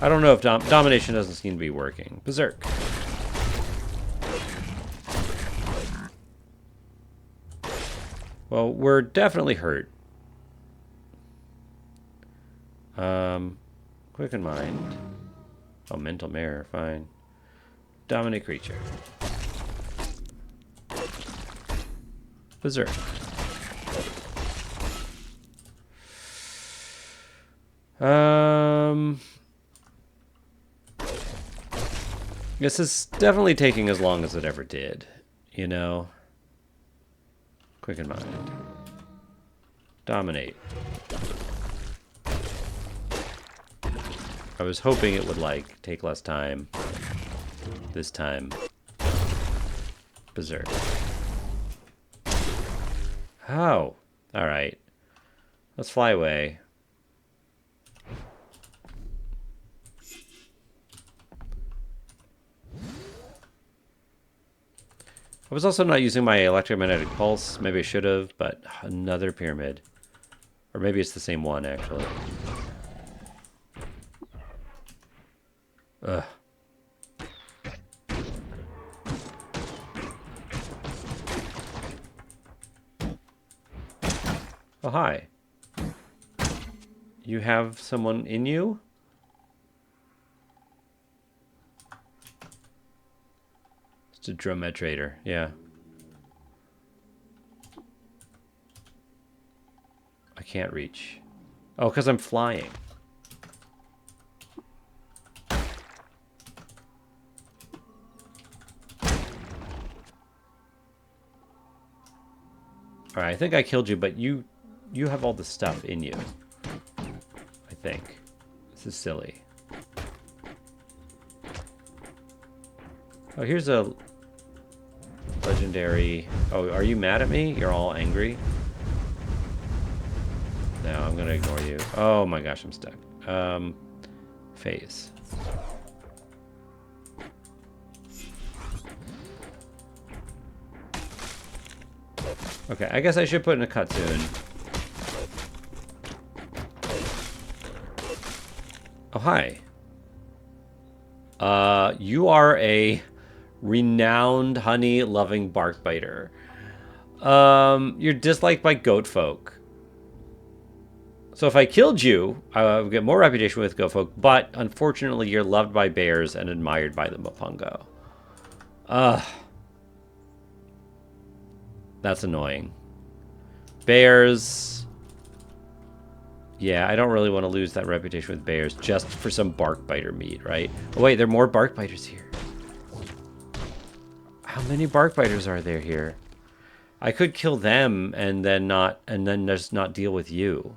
I don't know if domination doesn't seem to be working. Berserk. Well, we're definitely hurt. Quicken Mind. Oh, Mental Mirror, fine. Dominate creature. Berserk. This is definitely taking as long as it ever did, you know? Quicken Mind. Dominate. I was hoping it would, like, take less time. This time. Berserk. How? Alright. Let's fly away. I was also not using my electromagnetic pulse. Maybe I should have, but another pyramid. Or maybe it's the same one, actually. Ugh. Oh, hi. You have someone in you? It's a Dromed trader, yeah. I can't reach. Oh, because I'm flying. Alright, I think I killed you, but you have all the stuff in you. I think. This is silly. Oh, here's a legendary... Oh, are you mad at me? You're all angry? No, I'm gonna ignore you. Oh my gosh, I'm stuck. Phase. Okay, I guess I should put in a cutscene. Oh, hi. You are a renowned honey-loving bark biter. You're disliked by goat folk. So if I killed you, I would get more reputation with goat folk, but unfortunately you're loved by bears and admired by the Mopongo. That's annoying. Bears. Yeah, I don't really want to lose that reputation with bears just for some bark biter meat, right? Oh wait, there are more bark biters here. How many bark biters are there here? I could kill them and then just not deal with you.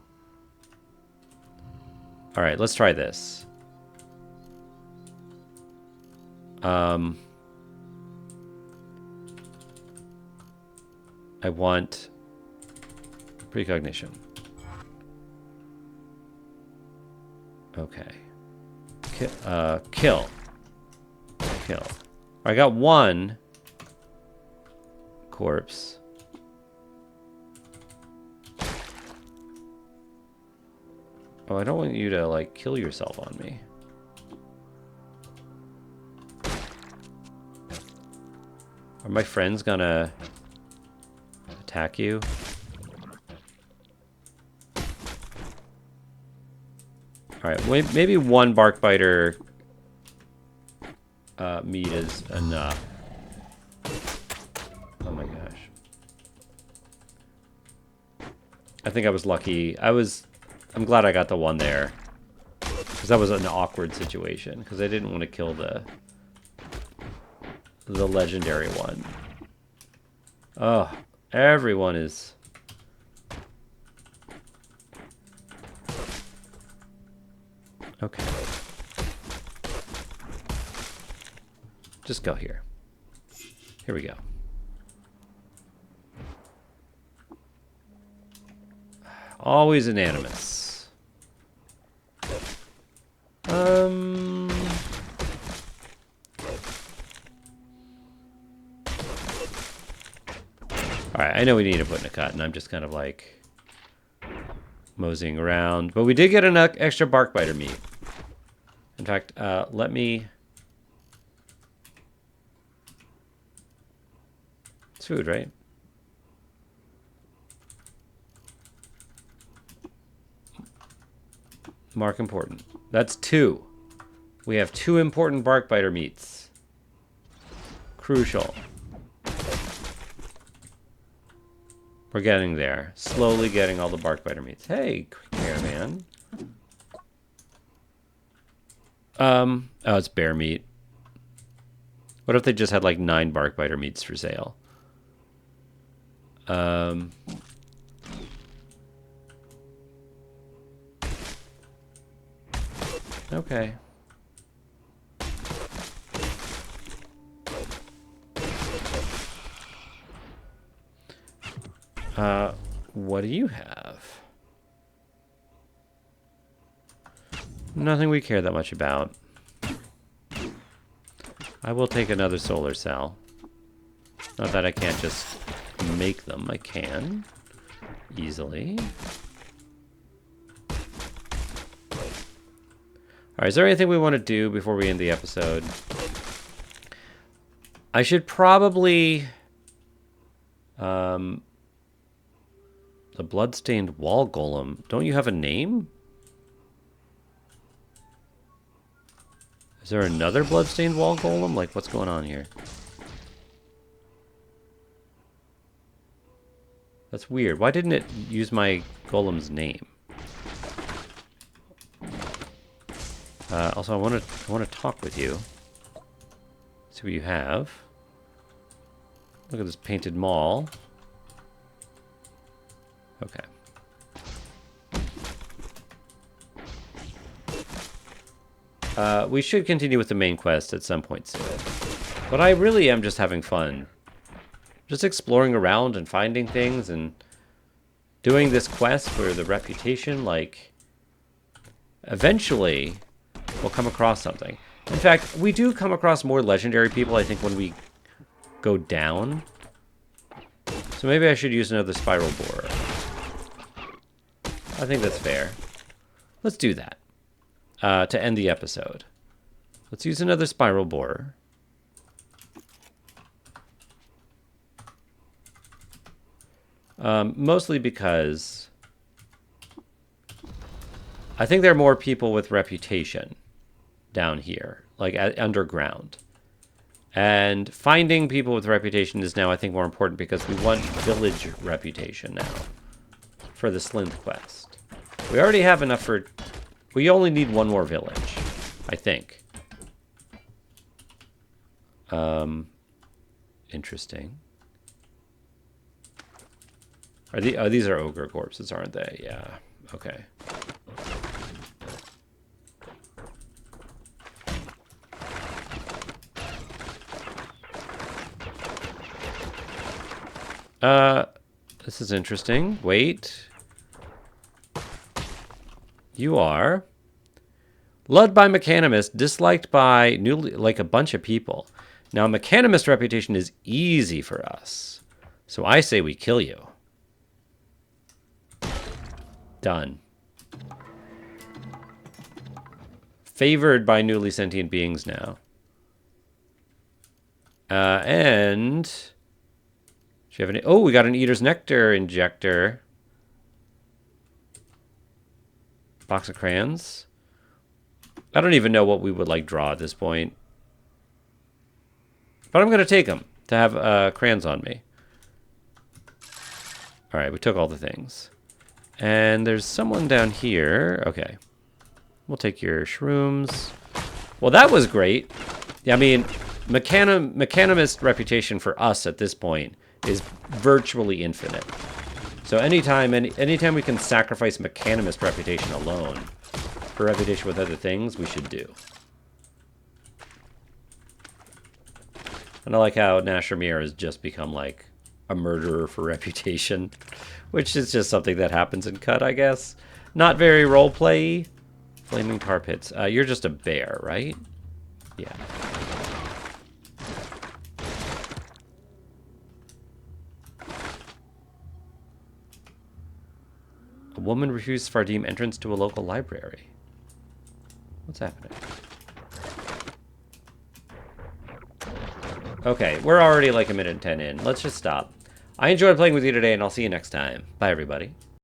All right, let's try this. I want precognition. Okay. Kill. I got one corpse. Oh, I don't want you to, like, kill yourself on me. Are my friends gonna attack you? Alright, maybe one bark biter meat is enough. Oh my gosh. I think I was lucky. I'm glad I got the one there. Because that was an awkward situation. Because I didn't want to kill the legendary one. Oh, everyone is... Okay. Just go here. Here we go. Always unanimous. Alright, I know we need to put in a cut, and I'm just kind of like moseying around. But we did get an extra bark biter meat. In fact, let me... It's food, right? Mark important. That's 2. We have 2 important bark biter meats. Crucial. We're getting there. Slowly getting all the bark biter meats. Hey, quick here, man. Oh, it's bear meat. What if they just had like 9 bark biter meats for sale? Okay. What do you have? Nothing we care that much about. I will take another solar cell. Not that I can't just make them. I can. Easily. Alright, is there anything we want to do before we end the episode? I should probably... the bloodstained wall golem. Don't you have a name? Is there another bloodstained wall golem? Like, what's going on here? That's weird. Why didn't it use my golem's name? Also, I want to talk with you. See what you have. Look at this painted mall. Okay. We should continue with the main quest at some point soon. But I really am just having fun. Just exploring around and finding things and doing this quest for the reputation. Like, eventually, we'll come across something. In fact, we do come across more legendary people, I think, when we go down. So maybe I should use another spiral borer. I think that's fair. Let's do that. To end the episode. Let's use another spiral borer. Mostly because I think there are more people with reputation down here, like underground. And finding people with reputation is now, I think, more important because we want village reputation now for the Slinth quest. We already have enough for... We only need 1 more village, I think. Interesting. These are ogre corpses, aren't they? Yeah. Okay. This is interesting. Wait. You are loved by Mechanimist, disliked by like a bunch of people. Now, Mechanimist reputation is easy for us. So I say we kill you. Done. Favored by newly sentient beings now. And... Do you have any... Oh, we got an Eater's Nectar injector. Box of crayons. I don't even know what we would like draw at this point. But I'm going to take them to have crayons on me. All right, we took all the things. And there's someone down here. Okay. We'll take your shrooms. Well, that was great. Yeah, I mean, Mechanimist reputation for us at this point is virtually infinite. So anytime we can sacrifice Mechanimist reputation alone for reputation with other things, we should do. And I like how Nashramir has just become like a murderer for reputation, which is just something that happens in Cut, I guess. Not very roleplay-y. Flaming tar pits. You're just a bear, right? Yeah. A woman refused Fardim entrance to a local library. What's happening? Okay, we're already like a minute 10 in. Let's just stop. I enjoyed playing with you today, and I'll see you next time. Bye, everybody.